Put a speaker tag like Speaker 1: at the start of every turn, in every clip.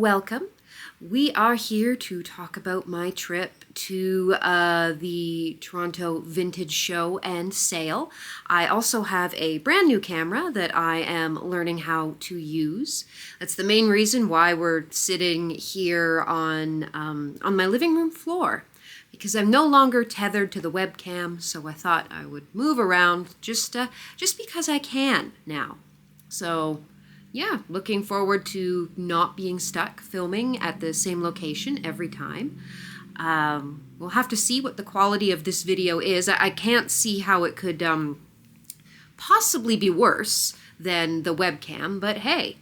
Speaker 1: welcome. We are here to talk about my trip to the Toronto Vintage Show and Sale. I also have a brand new camera that I am learning how to use. That's the main reason why we're sitting here on my living room floor, because I'm no longer tethered to the webcam, so I thought I would move around just because I can now. So yeah, looking forward to not being stuck filming at the same location every time. We'll have to see what the quality of this video is. I can't see how it could possibly be worse than the webcam, but hey,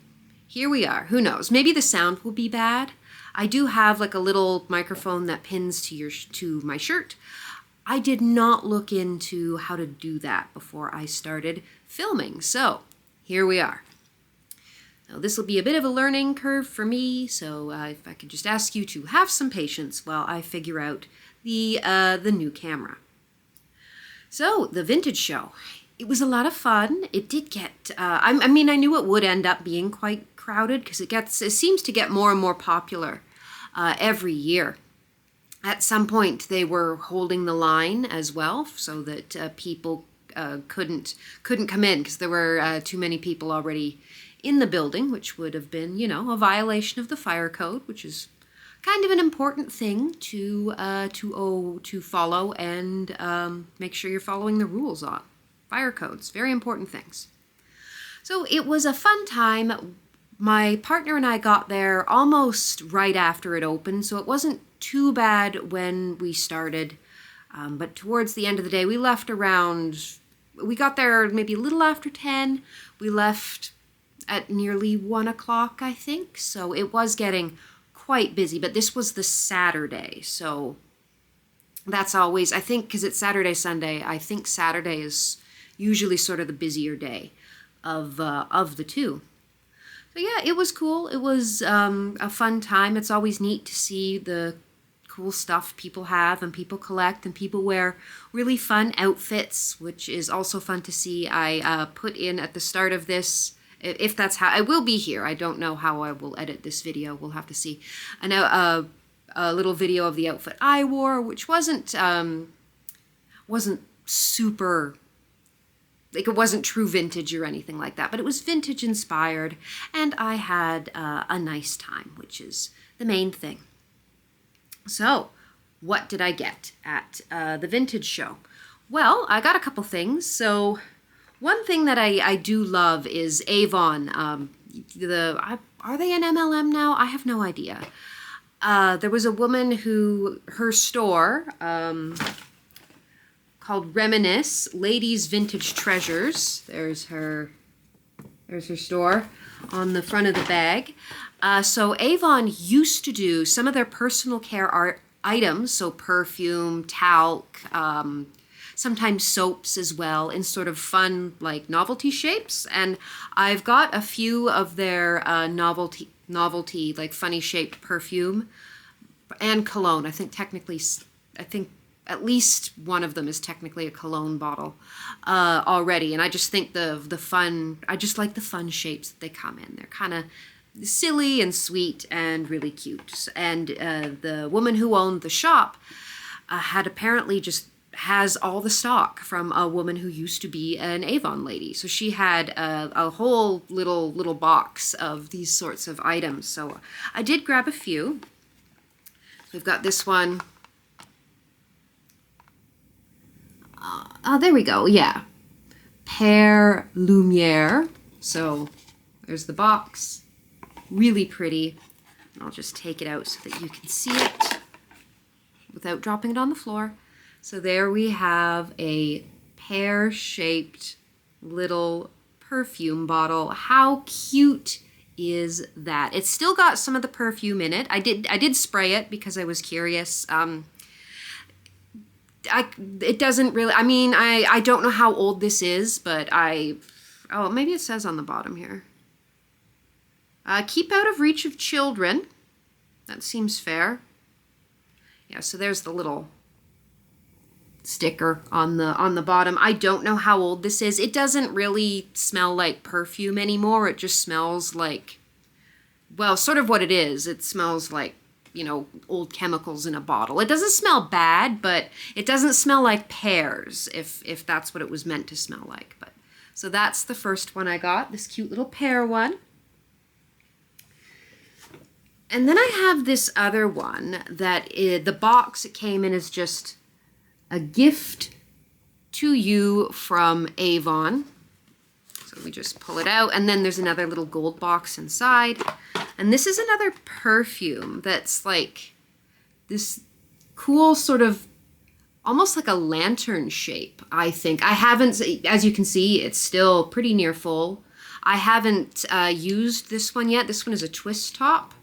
Speaker 1: here we are. Who knows? Maybe the sound will be bad. I do have like a little microphone that pins to my shirt. I did not look into how to do that before I started filming, so here we are. Now, this will be a bit of a learning curve for me, so if I could just ask you to have some patience while I figure out the new camera. So, the Vintage Show. It was a lot of fun. It did get, I knew it would end up being quite crowded because it seems to get more and more popular every year. At some point, they were holding the line as well so that people couldn't come in because there were too many people already in the building, which would have been, a violation of the fire code, which is kind of an important thing to follow and make sure you're following the rules on. Fire codes, very important things. So it was a fun time. My partner and I got there almost right after it opened, so it wasn't too bad when we started. But towards the end of the day, we got there maybe a little after 10. We left at nearly 1 o'clock, I think. So it was getting quite busy, but this was the Saturday. So that's always, I think, because it's Saturday, Sunday, I think Saturday is usually sort of the busier day of the two. So yeah, it was cool. It was a fun time. It's always neat to see the cool stuff people have and people collect and people wear really fun outfits, which is also fun to see. I put in at the start of this, if that's how, I will be here. I don't know how I will edit this video. We'll have to see. I know a little video of the outfit I wore, which wasn't super, like it wasn't true vintage or anything like that, but it was vintage inspired, and I had a nice time, which is the main thing. So, what did I get at the Vintage Show? Well, I got a couple things. So, one thing that I do love is Avon. Are they an MLM now? I have no idea. There was a woman her store called Reminisce Ladies Vintage Treasures. There's her store on the front of the bag. So Avon used to do some of their personal care items, so perfume, talc, sometimes soaps as well, in sort of fun, like, novelty shapes. And I've got a few of their novelty, like, funny shaped perfume and cologne. I think at least one of them is technically a cologne bottle already. And I just think I just like the fun shapes that they come in. They're kind of silly and sweet and really cute. And the woman who owned the shop had apparently just has all the stock from a woman who used to be an Avon lady. So she had a whole little box of these sorts of items. So I did grab a few. We've got this one. There we go. Yeah. Pear Lumiere. So there's the box. Really pretty. And I'll just take it out so that you can see it without dropping it on the floor. So there we have a pear-shaped little perfume bottle. How cute is that? It's still got some of the perfume in it. I did spray it because I was curious. It doesn't really, I don't know how old this is, but maybe it says on the bottom here. Keep out of reach of children. That seems fair. Yeah, so there's the little sticker on the bottom. I don't know how old this is. It doesn't really smell like perfume anymore. It just smells like well, sort of what it is. It smells like, old chemicals in a bottle. It doesn't smell bad, but it doesn't smell like pears, if that's what it was meant to smell like. But so that's the first one I got, this cute little pear one. And then I have this other one that the box it came in is just a gift to you from Avon. So we just pull it out, and then there's another little gold box inside. And this is another perfume that's like this cool sort of, almost like a lantern shape, I think. I haven't, as you can see, it's still pretty near full. I haven't used this one yet. This one is a twist top.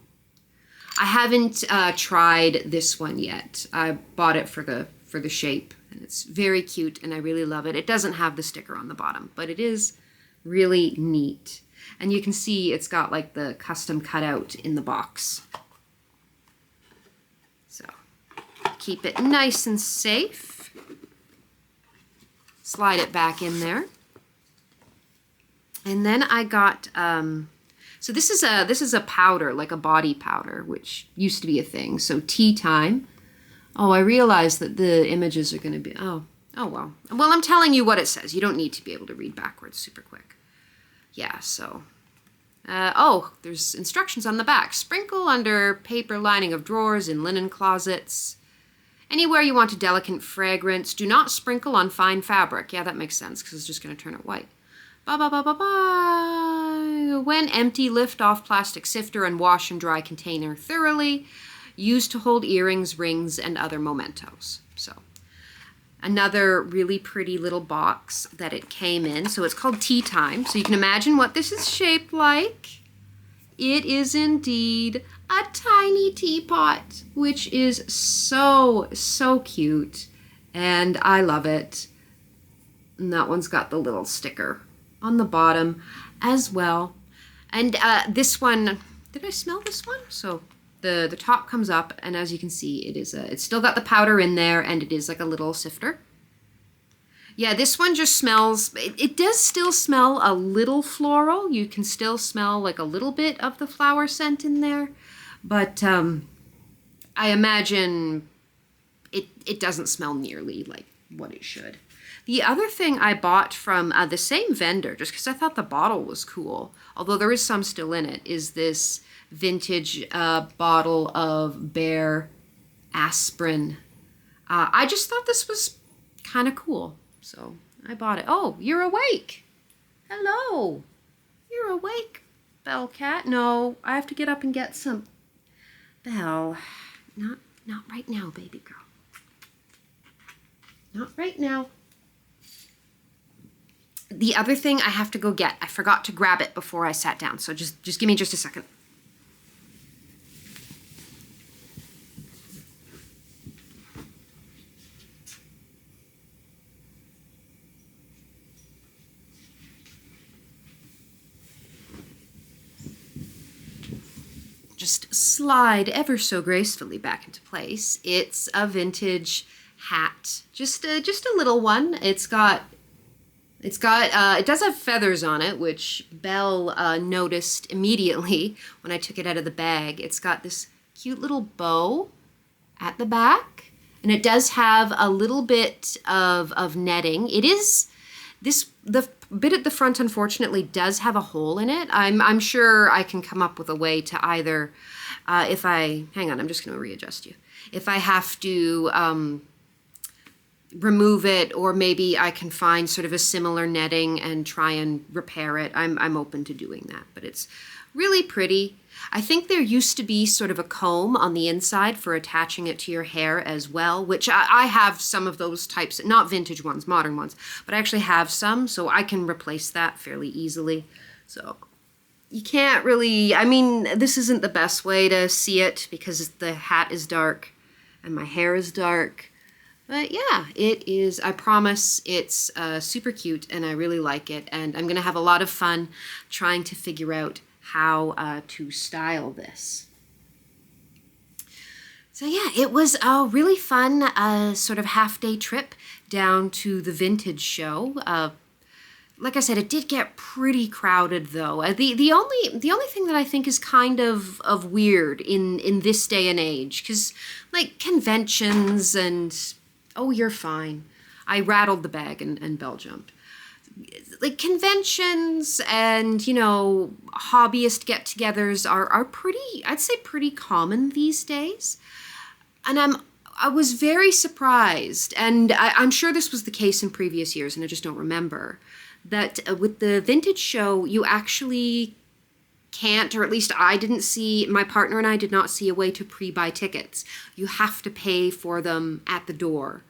Speaker 1: I haven't tried this one yet. I bought it for the shape, and it's very cute, and I really love it. It doesn't have the sticker on the bottom, but it is really neat. And you can see it's got like the custom cutout in the box. So keep it nice and safe. Slide it back in there. And then I got, so this is a powder, like a body powder, which used to be a thing. So Tea Time. Oh, I realized that the images are going to be, oh well. Well, I'm telling you what it says. You don't need to be able to read backwards super quick. Yeah, so, there's instructions on the back. Sprinkle under paper lining of drawers in linen closets. Anywhere you want a delicate fragrance, do not sprinkle on fine fabric. Yeah, that makes sense, because it's just going to turn it white. When empty, lift off plastic sifter and wash and dry container thoroughly. Used to hold earrings, rings, and other mementos. So, another really pretty little box that it came in. So it's called Tea Time. So you can imagine what this is shaped like. It is indeed a tiny teapot, which is so, so cute. And I love it. And that one's got the little sticker on the bottom as well. And this one, did I smell this one? So the top comes up, and as you can see, it's still got the powder in there, and it is like a little sifter. Yeah, this one just smells, it does still smell a little floral. You can still smell like a little bit of the flower scent in there, but I imagine it doesn't smell nearly like what it should. The other thing I bought from the same vendor, just because I thought the bottle was cool, although there is some still in it, is this vintage bottle of Bare aspirin. I just thought this was kind of cool, so I bought it. Oh, you're awake. Hello. You're awake, Belle Cat. No, I have to get up and get some. Belle, not right now, baby girl. Not right now. The other thing I have to go get, I forgot to grab it before I sat down, so just give me just a second. Just slide ever so gracefully back into place. It's a vintage hat, just a little one. It does have feathers on it, which Belle noticed immediately when I took it out of the bag. It's got this cute little bow at the back, and it does have a little bit of netting. The bit at the front, unfortunately, does have a hole in it. I'm sure I can come up with a way to either, hang on, I'm just going to readjust you. If I have to remove it, or maybe I can find sort of a similar netting and try and repair it, I'm open to doing that. But it's really pretty. I think there used to be sort of a comb on the inside for attaching it to your hair as well, which I have some of those types, not vintage ones, modern ones, but I actually have some, so I can replace that fairly easily. So you can't really, I mean, this isn't the best way to see it because the hat is dark and my hair is dark. But yeah, it is, I promise, it's super cute and I really like it. And I'm going to have a lot of fun trying to figure out how to style this. So yeah, it was a really fun sort of half-day trip down to the vintage show. like I said, it did get pretty crowded though. The only thing that I think is kind of weird in this day and age, because like conventions and oh, you're fine. I rattled the bag and bell jumped. Like conventions and hobbyist get-togethers are pretty, I'd say, pretty common these days. And I was very surprised, and I'm sure this was the case in previous years, and I just don't remember, that with the vintage show, you actually can't, or at least I didn't see, my partner and I did not see a way to pre-buy tickets. You have to pay for them at the door,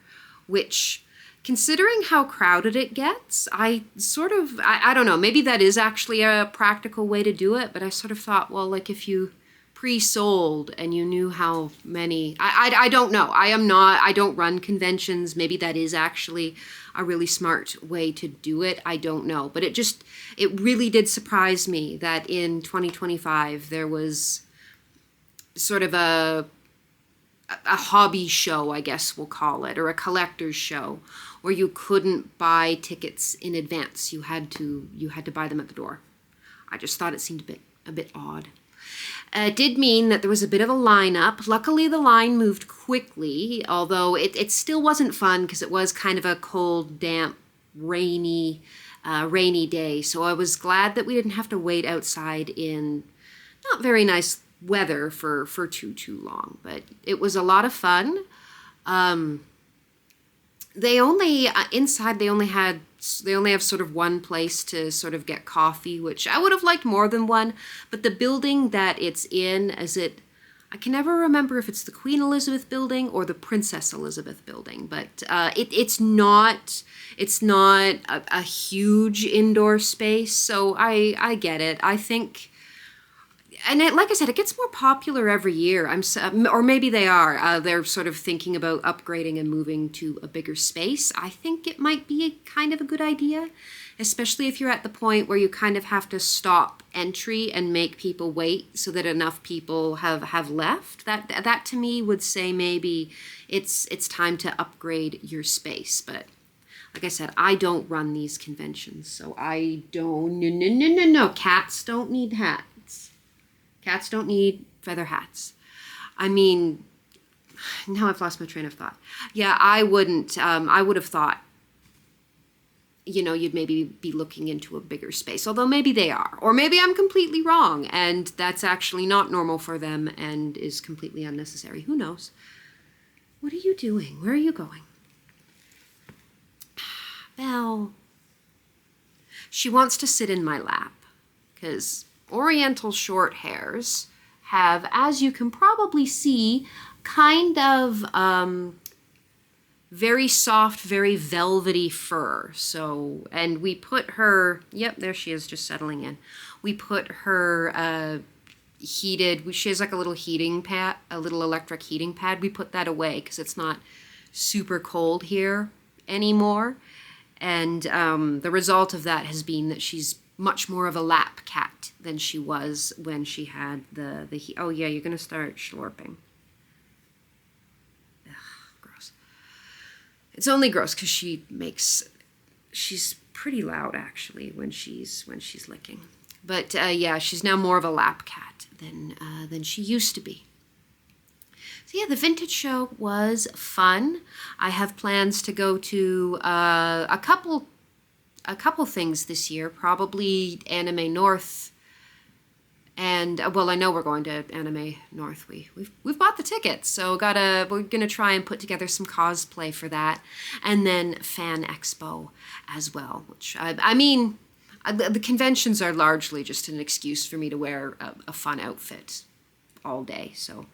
Speaker 1: which, considering how crowded it gets, I don't know, maybe that is actually a practical way to do it, but I sort of thought, well, like if you pre-sold and you knew how many, I don't know. I don't run conventions. Maybe that is actually a really smart way to do it. I don't know. But it really did surprise me that in 2025 there was sort of a hobby show, I guess we'll call it, or a collector's show, where you couldn't buy tickets in advance. You had to buy them at the door. I just thought it seemed a bit odd. It did mean that there was a bit of a lineup. Luckily, the line moved quickly, although it still wasn't fun because it was kind of a cold, damp, rainy day. So I was glad that we didn't have to wait outside in not very nice weather for too long. But it was a lot of fun. They only have sort of one place to sort of get coffee, which I would have liked more than one, but the building that it's in, I can never remember if it's the Queen Elizabeth building or the Princess Elizabeth building, but it's not a huge indoor space, so I get it. I think, and like I said, it gets more popular every year. Or maybe they're sort of thinking about upgrading and moving to a bigger space. I think it might be a kind of a good idea, especially if you're at the point where you kind of have to stop entry and make people wait so that enough people have left. That to me would say maybe it's time to upgrade your space. But like I said, I don't run these conventions, so I don't. No. Cats don't need hats. Cats don't need feather hats. I mean, now I've lost my train of thought. Yeah, I wouldn't. I would have thought, you'd maybe be looking into a bigger space, although maybe they are. Or maybe I'm completely wrong, and that's actually not normal for them and is completely unnecessary. Who knows? What are you doing? Where are you going? Belle. She wants to sit in my lap, because Oriental short hairs have, as you can probably see, kind of very soft, very velvety fur. So, and we put her, yep, there she is, just settling in. We put her she has like a little heating pad, a little electric heating pad. We put that away because it's not super cold here anymore. And the result of that has been that she's much more of a lap cat than she was when she had the heat. Oh yeah, you're gonna start slurping. Ugh, gross. It's only gross because she's pretty loud actually when she's licking. But yeah, she's now more of a lap cat than she used to be. So yeah, the vintage show was fun. I have plans to go to a couple things this year, probably Anime North, and well, I know we're going to Anime North. We've bought the tickets, so we're gonna try and put together some cosplay for that, and then Fan Expo as well. Which I mean, the conventions are largely just an excuse for me to wear a fun outfit all day. So.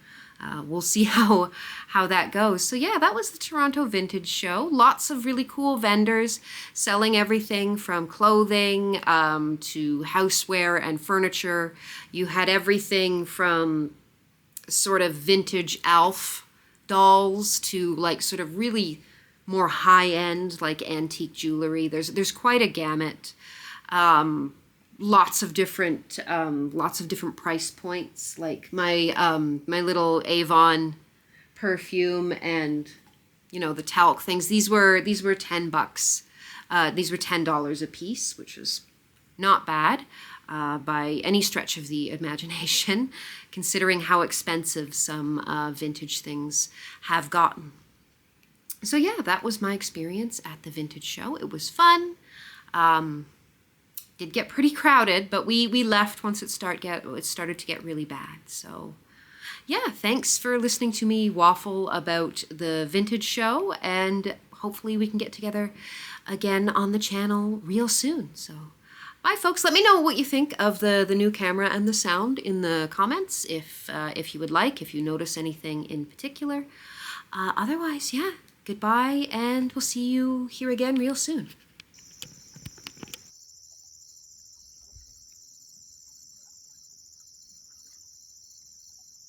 Speaker 1: We'll see how that goes. So yeah, that was the Toronto Vintage Show. Lots of really cool vendors selling everything from clothing to houseware and furniture. You had everything from sort of vintage Alf dolls to like sort of really more high-end like antique jewelry. There's quite a gamut. Lots of different price points, like my little Avon perfume and the talc things. These were $10 These were $10 a piece, which was not bad by any stretch of the imagination, considering how expensive some vintage things have gotten. So yeah, that was my experience at the vintage show. It was fun. Did get pretty crowded, but we left once it started to get really bad. So yeah, thanks for listening to me waffle about the vintage show, and hopefully we can get together again on the channel real soon. So bye, folks. Let me know what you think of the new camera and the sound in the comments, if you would like, if you notice anything in particular. Otherwise, yeah, goodbye, and we'll see you here again real soon.